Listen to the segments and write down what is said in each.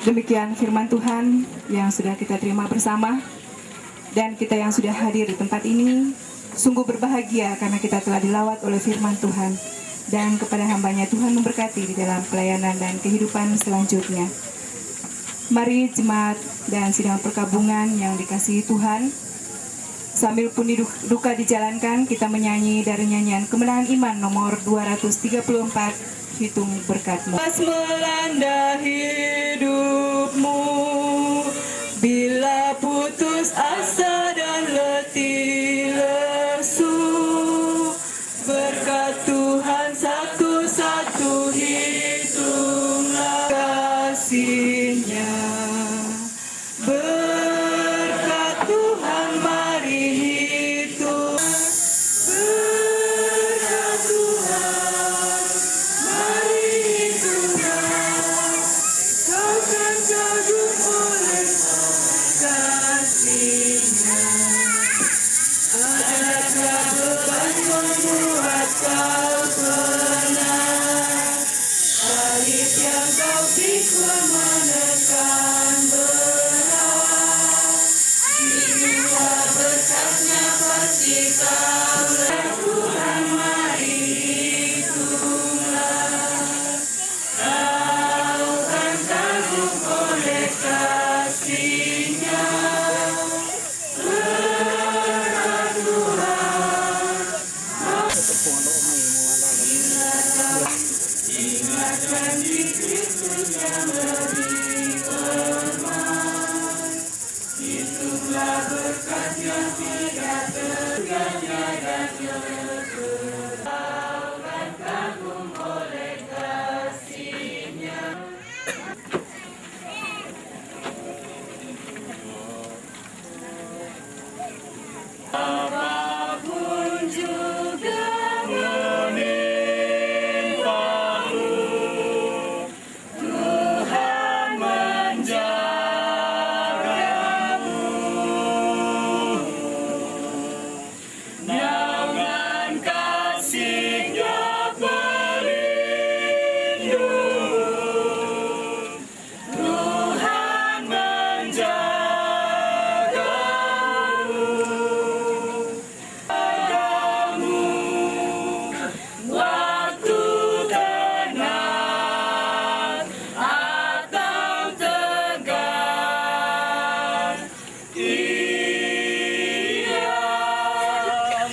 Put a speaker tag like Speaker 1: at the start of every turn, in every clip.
Speaker 1: Demikian firman Tuhan yang sudah kita terima bersama. Dan kita yang sudah hadir di tempat ini sungguh berbahagia karena kita telah dilawat oleh firman Tuhan. Dan kepada hambanya Tuhan memberkati di dalam pelayanan dan kehidupan selanjutnya. Mari jemaat dan sidang perkabungan yang dikasihi Tuhan, sambil pundi duka dijalankan, kita menyanyi dari nyanyian Kemenangan Iman nomor 234, Hitung Berkat-Mu. Melanda hidupmu, bila putus asa dan letih lesu, berkat Tuhan satu-satu hitunglah kasih-Nya. Berkat Tuhan mari hitung. Berkat Tuhan mari hitunglah. Kau kan kagum oleh kasih-Nya. Adakah beban membuat kau penat? Salib yang kau pikul menekan berat. Inilah berkatnya pasti kau lihat. Tuhan mari hitunglah. Kau kan kagum oleh kasih-Nya. Ingatkan di Kristus yang lebih permai. Hitunglah berkat yang tidak tergantinya dan kekal. Kau kan kagum oleh kasih-Nya. Apapun juga menimpamu, Tuhan menjagamu. Dengan kasih-Nya pelindung, Tuhan menjagamu. Waktu tenang atau tegang, Ia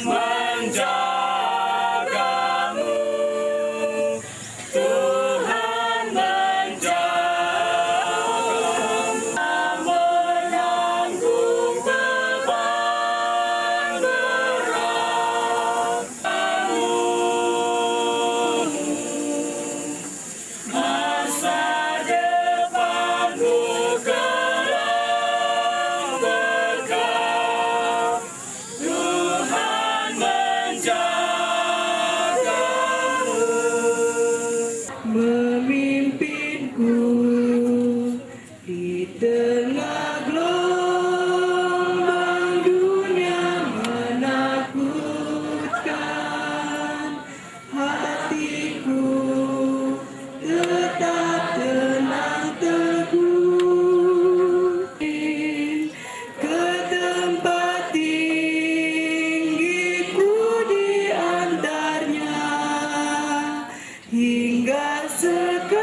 Speaker 1: menjagamu. Tuhan menjagamu. Menanggung beban berat kamu. Masa depanmu gelap berkah. Tuhan menjagamu. Memimpinku di tengah gelombang dunia menakutkan. Hatiku tetap tenang teguh. Ke tempat tinggiku diantarnya, hingga sekali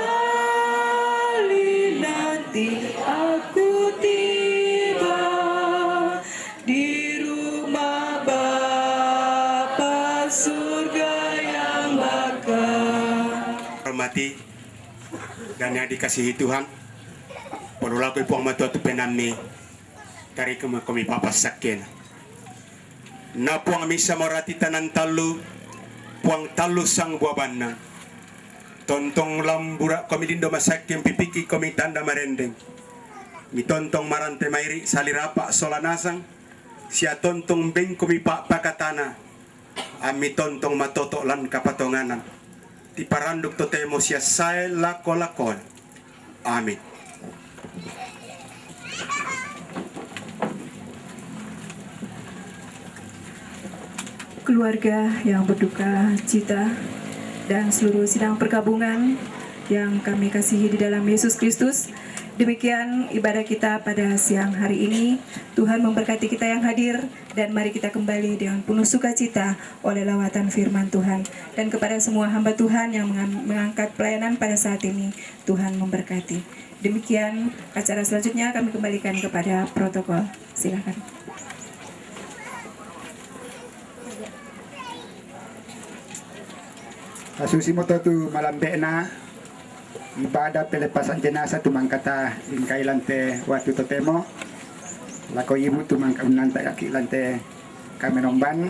Speaker 1: nanti aku tiba di rumah Bapa surga yang bakal.
Speaker 2: Hormati dan yang dikasihi Tuhan, perlu lagu puang matua tu penami dari kami papa sakin. Na puang misa morati tanan talu, puang talu sang buah bana. Tontong lambura kami dindo masakin pipiki kami tanda marendeng. Mi tontong marante mairi salirapa solanasang, sia tontong beng kami pak pakatana. Ami tontong matoto lan kapatonganan. Ti paranduk to temo sia sae lako-lakon. Amin.
Speaker 1: Keluarga yang berduka cita dan seluruh sidang perkabungan yang kami kasihi di dalam Yesus Kristus, Demikian ibadah kita pada siang hari ini. Tuhan memberkati kita yang hadir, dan mari kita kembali dengan penuh sukacita oleh lawatan firman Tuhan. Dan kepada semua hamba Tuhan yang mengangkat pelayanan pada saat ini, Tuhan memberkati. Demikian acara selanjutnya kami kembalikan kepada protokol. Silakan.
Speaker 3: Asusi moto tu malam bena ibadah pelepasan jenazah tu mangkata lingkai lante waktu totemo lako ibu tu mangka unanta yaki lante kamenomban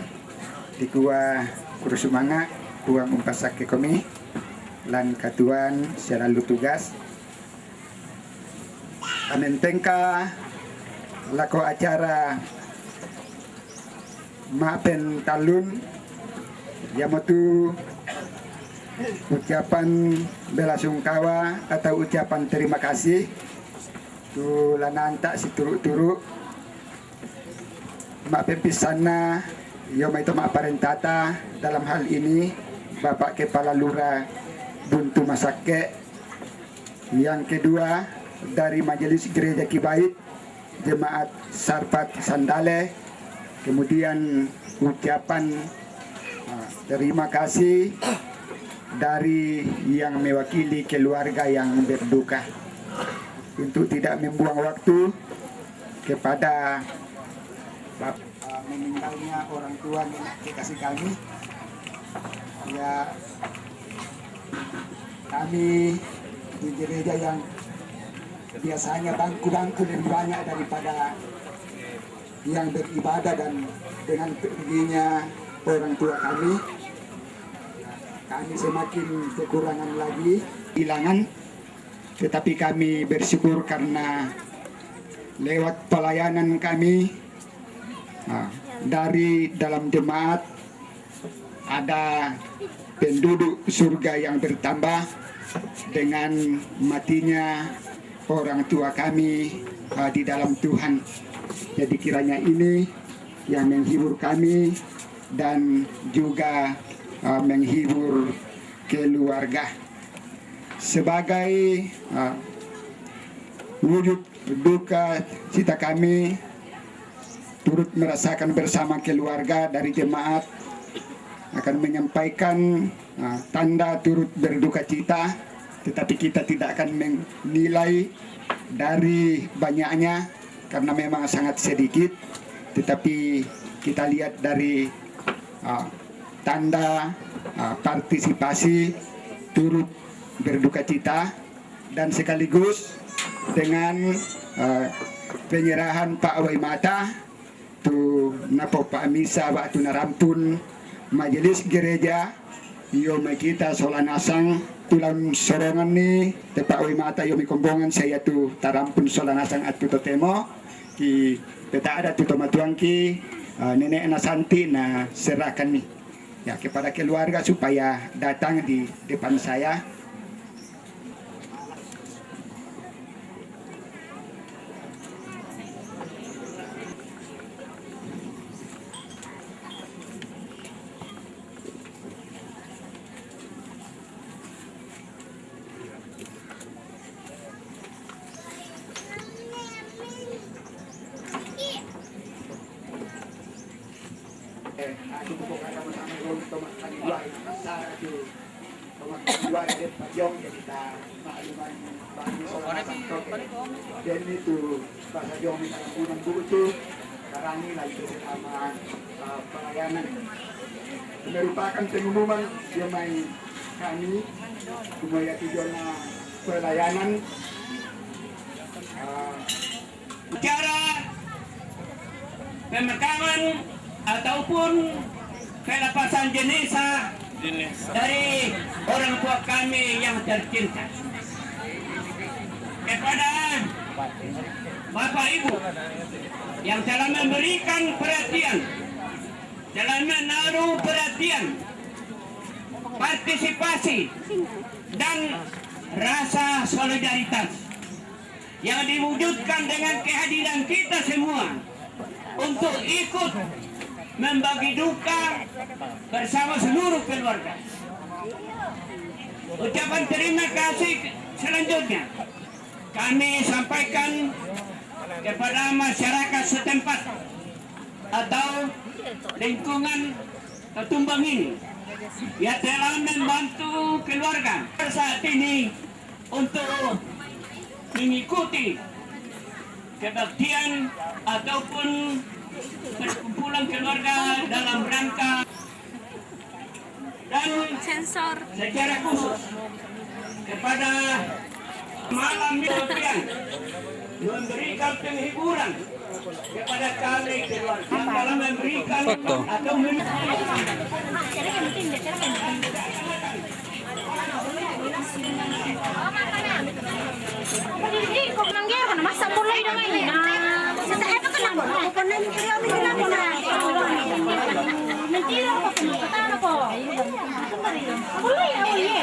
Speaker 3: di kuah kurusumanga kuah umpasak ke komi lan katuan selalu tugas amentengka lako acara mapen talun yamotu ucapan bela sungkawa atau ucapan terima kasih tu lananta si turu-turu mak pepisana yo itu mak parentata dalam hal ini Bapak Kepala Lurah Buntu Masake, yang kedua dari Majelis Gereja Kibait Jemaat Sarpat Sandale, kemudian ucapan terima kasih dari yang mewakili keluarga yang berduka. Untuk tidak membuang waktu kepada meninggalnya orang tua nenek kekasih kami, ya kami di gereja yang biasanya bangku-bangku lebih banyak daripada yang beribadah, dan dengan perginya orang tua kami semakin kekurangan lagi hilangan, tetapi kami bersyukur karena lewat pelayanan kami dari dalam jemaat ada penduduk surga yang bertambah dengan matinya orang tua kami di dalam Tuhan. Jadi kiranya ini yang menghibur kami dan juga menghibur keluarga. Sebagai wujud duka cita kami, turut merasakan bersama keluarga dari jemaat akan menyampaikan tanda turut berduka cita, tetapi kita tidak akan menilai dari banyaknya karena memang sangat sedikit, tetapi kita lihat dari tanda partisipasi turut berduka cita, dan sekaligus dengan penyerahan Pak Waimata tu napo Pak Misa waktu narampun majelis gereja yo kita solanasang tulang sorongan ni te Pak Waimata yo mikombongan saya tu tarampun solanasang at totemo ki peta ada tu tomatuang ki nenek nasanti na serahkan ni ya kepada keluarga supaya datang di depan saya. Dan itu bahasa Jawa minta unang buku karangi lagi bersama pelayanan merupakan pengumuman jemaat kami kumaya tujuan pelayanan
Speaker 4: cara pemakaman ataupun pelepasan jenazah dari orang tua kami yang tercinta. Kepada Bapak Ibu yang telah memberikan perhatian, telah menaruh perhatian, partisipasi dan rasa solidaritas yang diwujudkan dengan kehadiran kita semua untuk ikut membagi duka bersama seluruh keluarga. Ucapan terima kasih selanjutnya kami sampaikan kepada masyarakat setempat atau lingkungan Tumbang ini yang telah membantu keluarga saat ini untuk mengikuti kebaktian ataupun perkumpulan keluarga dalam rangka dan
Speaker 5: Sensor.
Speaker 4: secara khusus kepada malam yang memberikan penghiburan kepada kami keluarga dalam memberikan atau
Speaker 5: Kok manggil kan masa mulai dengan ini. Sa eto ka lang ko pa na kaya mi na ko na. Mentira ko pa mo patano ko. Mulai ako ye.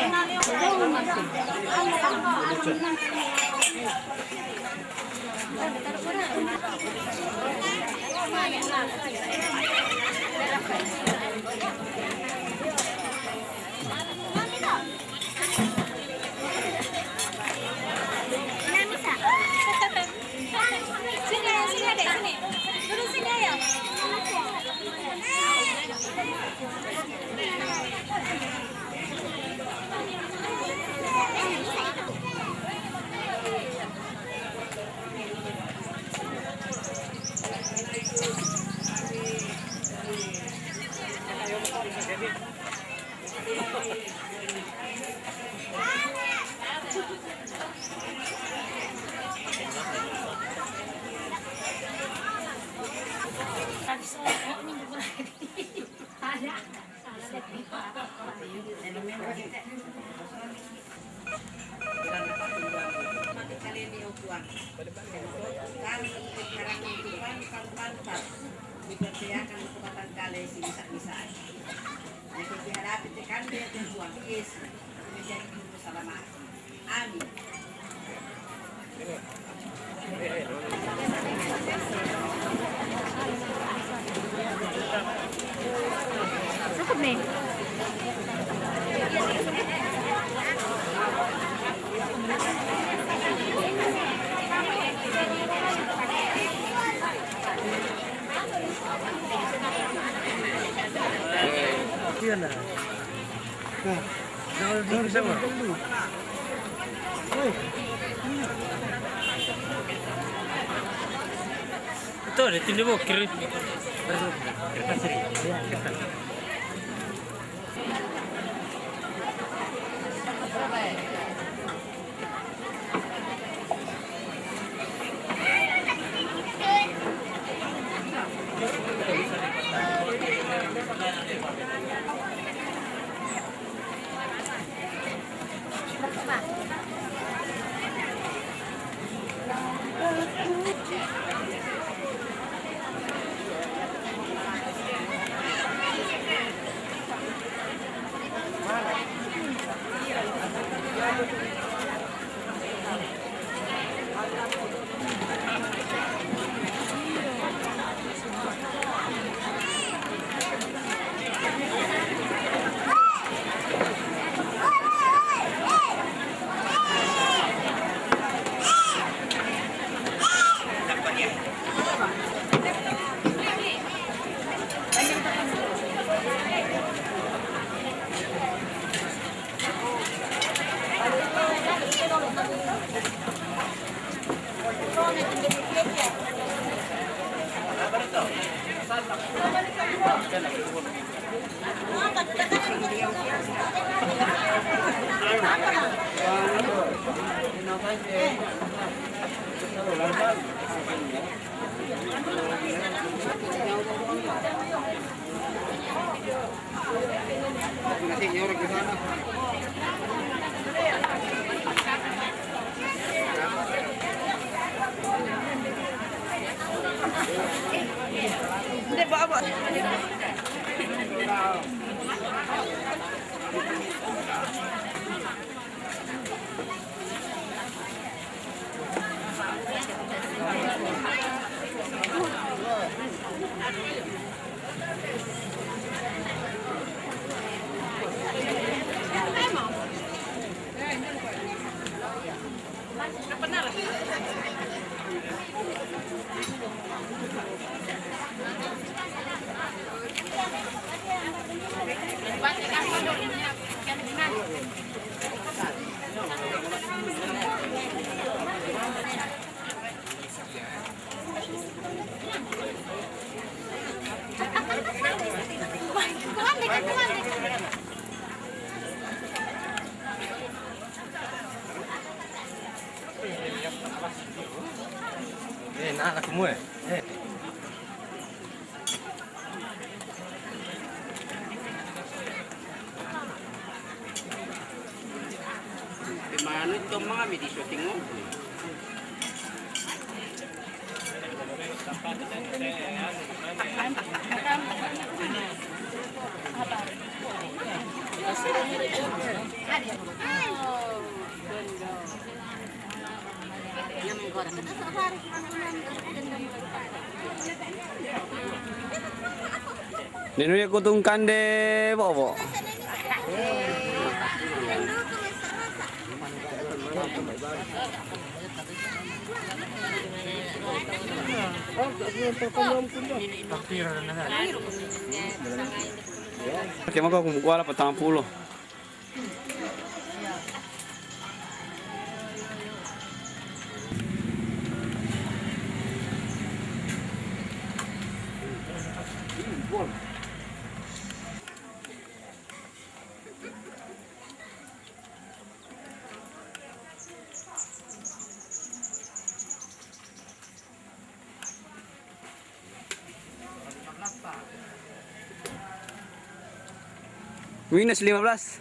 Speaker 6: Kami sekarang kehidupan pantas dipercayakan kekuatan kali bisa-bisaan. Jadi dihadapi tekan dia Tuhan Yesus menjadi juru selamat. Amin.
Speaker 5: Cukup nih.
Speaker 7: Ito, tindi mo, kirit.
Speaker 5: Benar.
Speaker 7: Anak kamu ya?
Speaker 4: Di mana itu mga di shooting mo?
Speaker 7: Ninuya ko tong kande bobo. Kaya mo kung wala pa 30. Minus 15.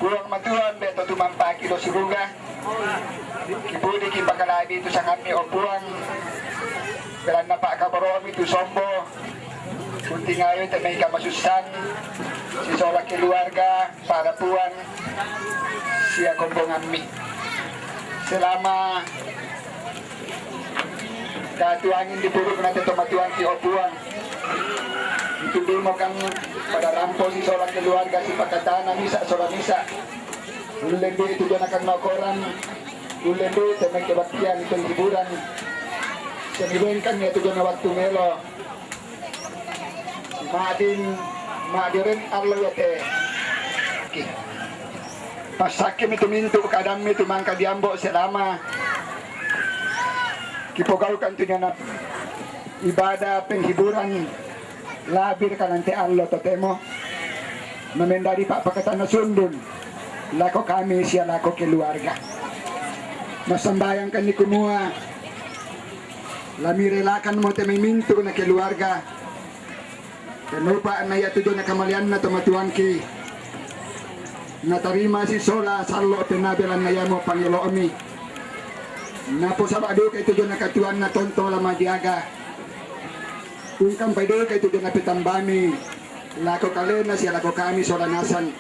Speaker 3: Pulang matuan beto tumampa kilo siruga. Kibudi kibakala dito sa kami o puang. Belan na pa kabaromi tu sombo. Kunti ngayon ta may kamasusan. Si sola keluarga para puan. Siya kumpong ami. Selama katuangin di puruk na tumatuan si o puang. Ituloy mo kang padarampo si sola keluarga si pagkatana misa sola misa. Ulendi itu dyan akan makoran. Ulendi sa may kebaktian itong hiburan. Sa niwengkan niya ito dyan na waktu melo. Si Maadirin Arloyate. Okay. Pasakim itu mintu kadami itu mangka diambo selama. Kipogaw kan ito na ibadah penghiburan. Labir ka nanti Allah totemo. Memendari pak pakatan na sundun. Lako kami siya lako keluarga. Masambayang kan ni kumua. Lamirelakan mo te may minto na keluarga. Kenupa na yato doon na kamalian na tumatuan ki. Natarima si Sola sarlo pinabilan na yamo Pangiloomi. Napo sa bado kay tudo nakatuan na tonto la madiaga. Kung kampay do kay tudo na pitambami. Lako kalena siya lako kami solanasan.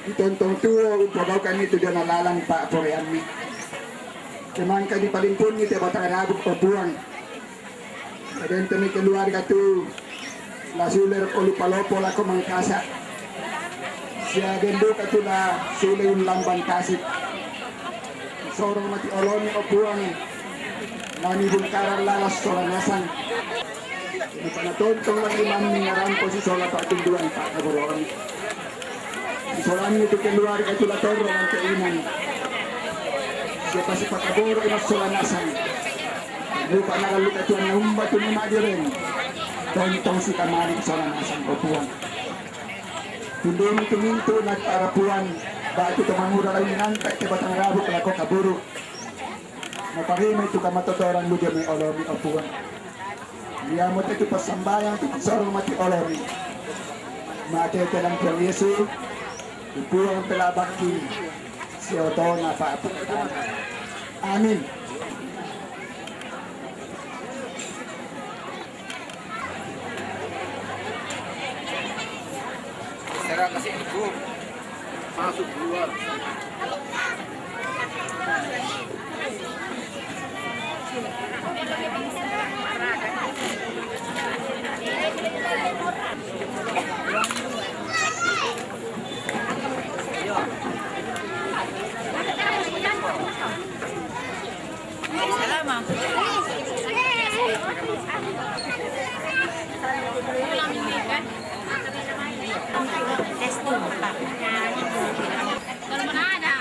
Speaker 3: Itontong tuo upabaw kami tudo na lalang pa porean mi. Teman kay di palimpun ni te batang rabuk pabuang. Kadang kami keluarga tu lasuler olupalopo lako mangkasa. Siya gendo katula suleun lamban kasip. Sorong mati oloni opuang nami bungkaran lalas solanasan. Ini panatontong lang imam ningaran po si sola pa tunduan pa kaburoan. Solan itu keluar itu la toro ang kainan. Siapa si pakaboro imas solanasan. Lupa nagaluka tuan na humba tu ni madiren. Tontong si kamari solanasan opuang. Tundun itu mintu nagparapuan. Batu tamangura lang nantak ke batang rabuk lako kaburu. Naparima itu kamatotoran lu dia may olomi opuan. Dia mo itu pasambayang itu sorong mati olomi. Mati ito ng Tuhan Yesu. Ipuang pelabaki. Si Oto na paapukan. Amin.
Speaker 4: Serah kasih ibu. Masuk keluar.
Speaker 5: Kalau mana ada?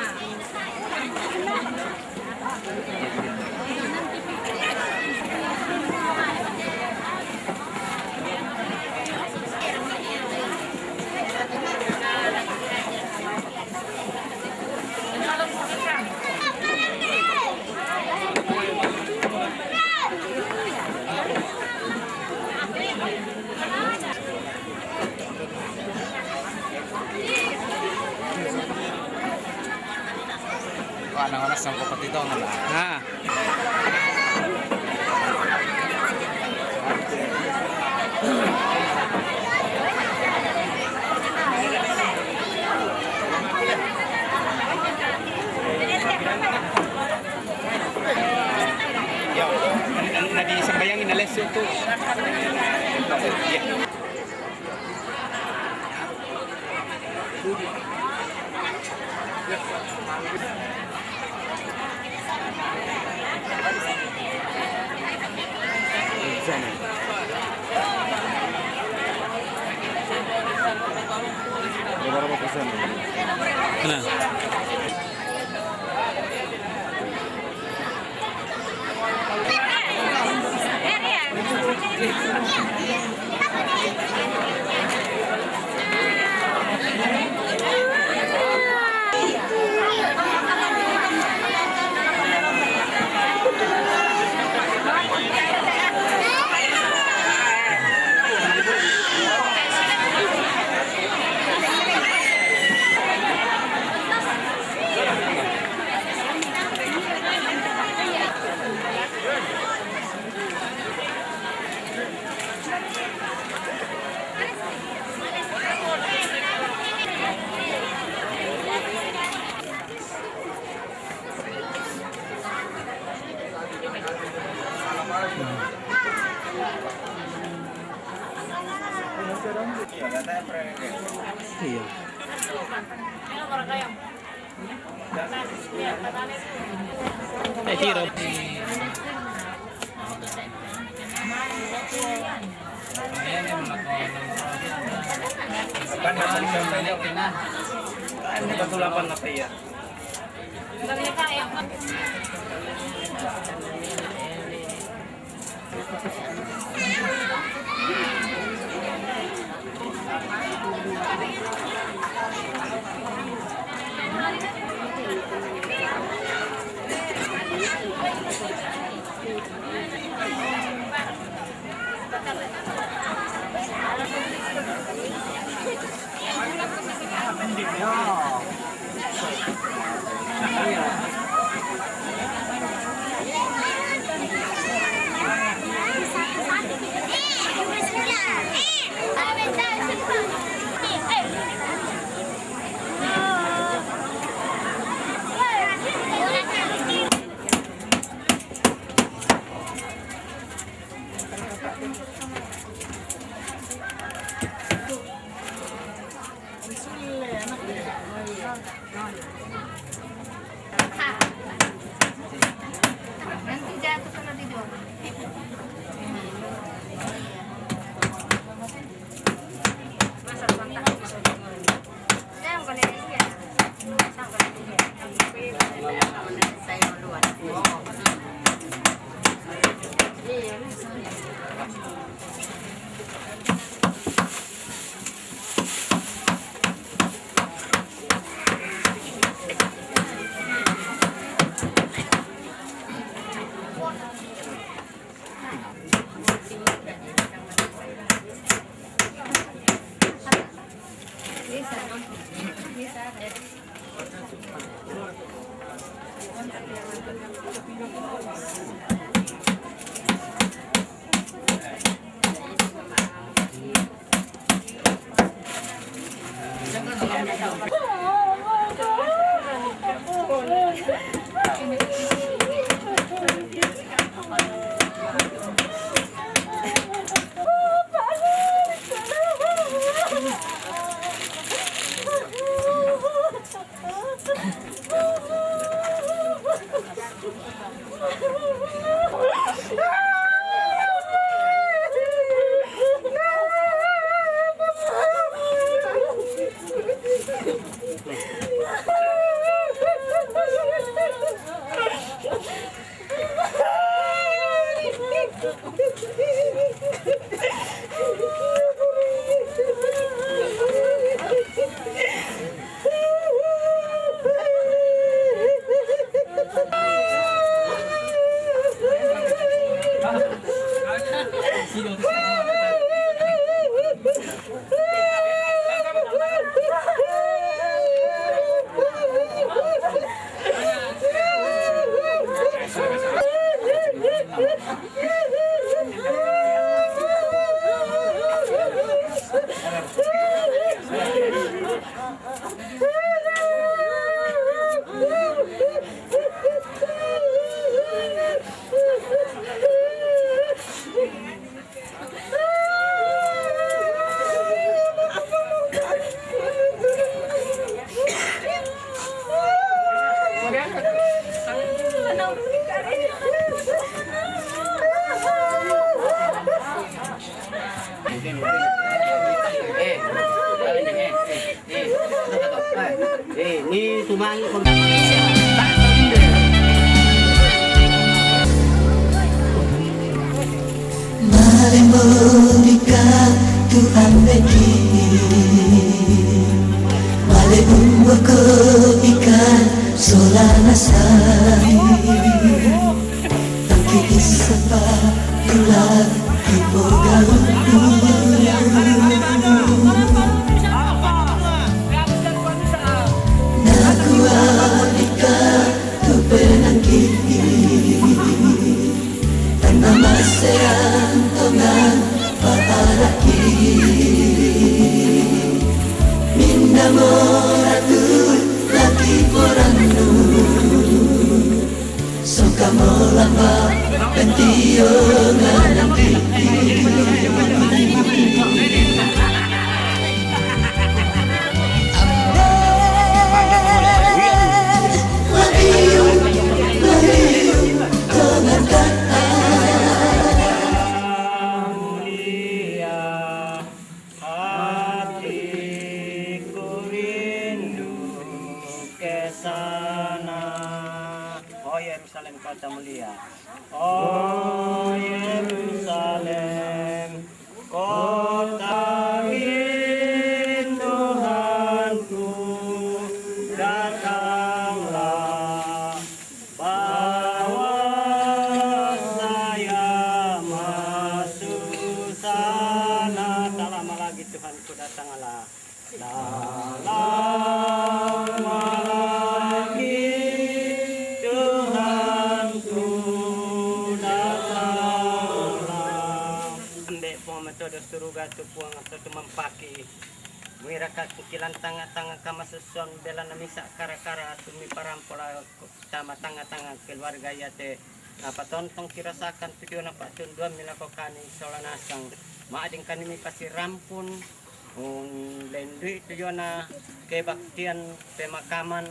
Speaker 7: Anak-anak sang kopat itu nggak? Nah. Ya, nanti sembayangin alas itu. Berapa persen? Nah. Iya. Tiro. Ini betulapan apa ya?
Speaker 4: Ni tumangi kung
Speaker 8: Malemolika Tuhan begini Male umboko ikan solana sari Tapi isapa tular ipogalu Nakualika tu penangkili Nama seang tongan paharaki Minda moratu laki poranu Soka molamba pentio nganang kiki
Speaker 4: Oh Yerusalem kota mulia. Oh Yerusalem kota Tuhanku, datanglah bawa saya masuk sana. Tak lama lagi Tuhanku datanglah. Suruga tu puang atau tu mempaki Wiraka kukilan tanga-tanga kama seson bela namisa kara-kara tumi parampola tama tanga-tanga keluarga yate apa tontong kirasakan video na patun dua milakokani solanasang maading kanimi pasi rampun lendui tuyona kebaktian pemakaman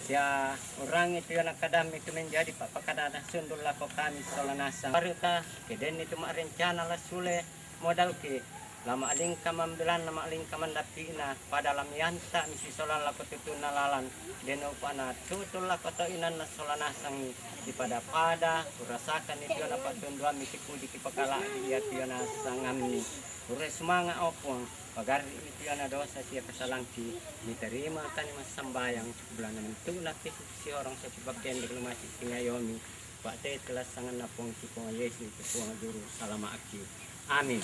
Speaker 4: ya orang itu yang kadam itu menjadi pakadana sundul lakokani solanasang baruta keden itu mak rencana lah sule modal ke lama aling kamambilan lama aling kamandapina pada lam yanta misi solan lako tutuna lalan deno pana tutul lako to inan na solana sangi di pada urasakan itu na patundua misi kudi ki pakala dia tiona sangami ure semanga opong pagar itu na dosa sia kesalangki diterima kan mas sambayang bulan itu nak si orang sebabken di masih ngayomi Pak Teh telah sangat napong si Yesus itu puang juru salama aki Amin.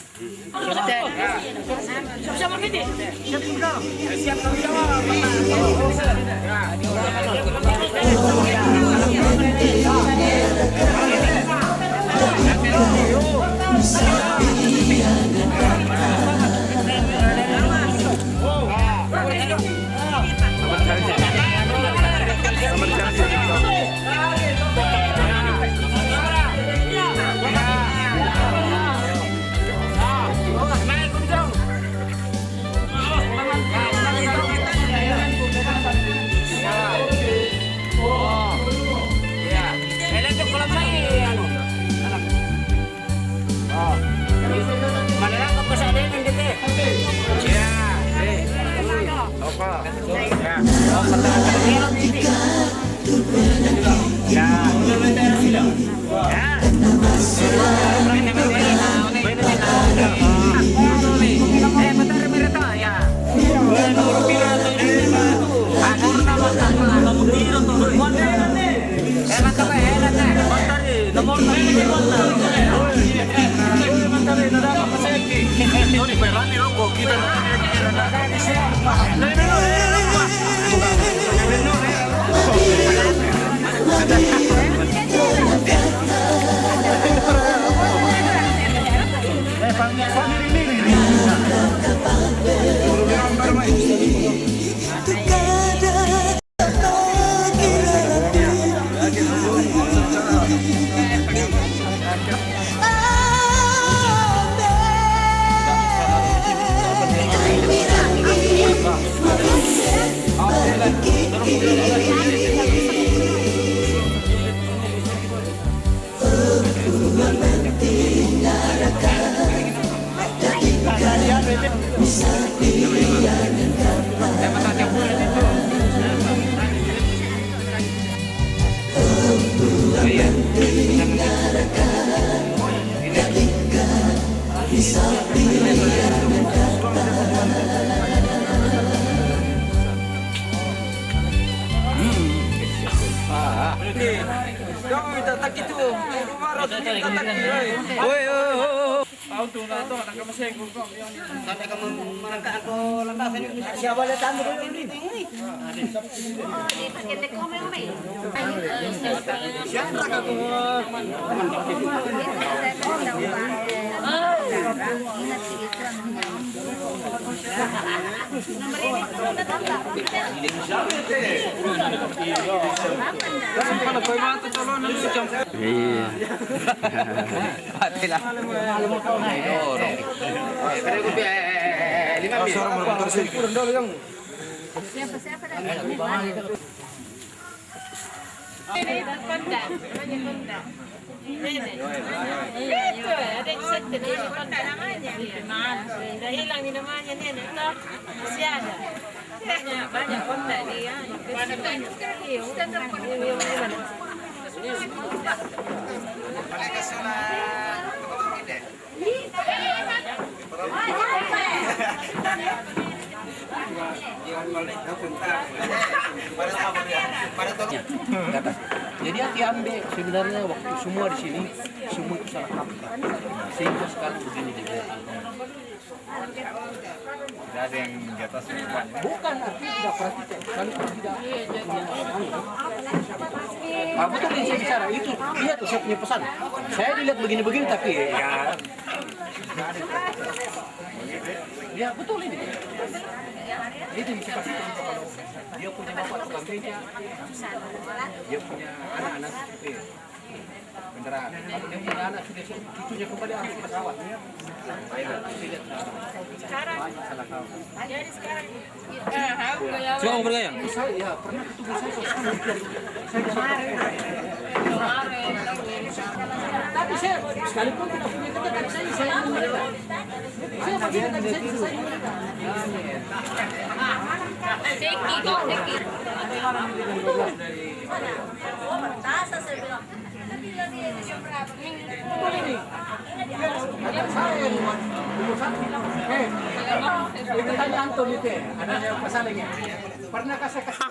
Speaker 9: Jadi hati-hati sebenarnya waktu semua di sini semua itu salah kaprah. Sehingga sekarang begini juga.
Speaker 7: Tidak ada yang di atas semua.
Speaker 9: Bukan artinya tidak perhatikan. Kalau tidak betul yang saya bicara itu dia tuh saya punya pesan. Saya dilihat begini-begini tapi ya betul ini. Itu yang saya pastikan kalau dia punya bapak tukang gereja, dia punya anak-anak seperti beneran. Kalau dia punya anak sudah cucunya kembali harus pesawat.
Speaker 5: Sekarang
Speaker 9: Salah kau.
Speaker 5: jadi sekarang
Speaker 9: Coba bergaya. Saya pernah ketemu tapi saya sekalipun tidak punya ketekan saya mereka. Saya bagian dari saya mereka.
Speaker 5: Deki kok Deki. Tasa saya bilang.
Speaker 9: Saya itu tanya Anton itu, ada yang pesannya. Pernahkah saya kasih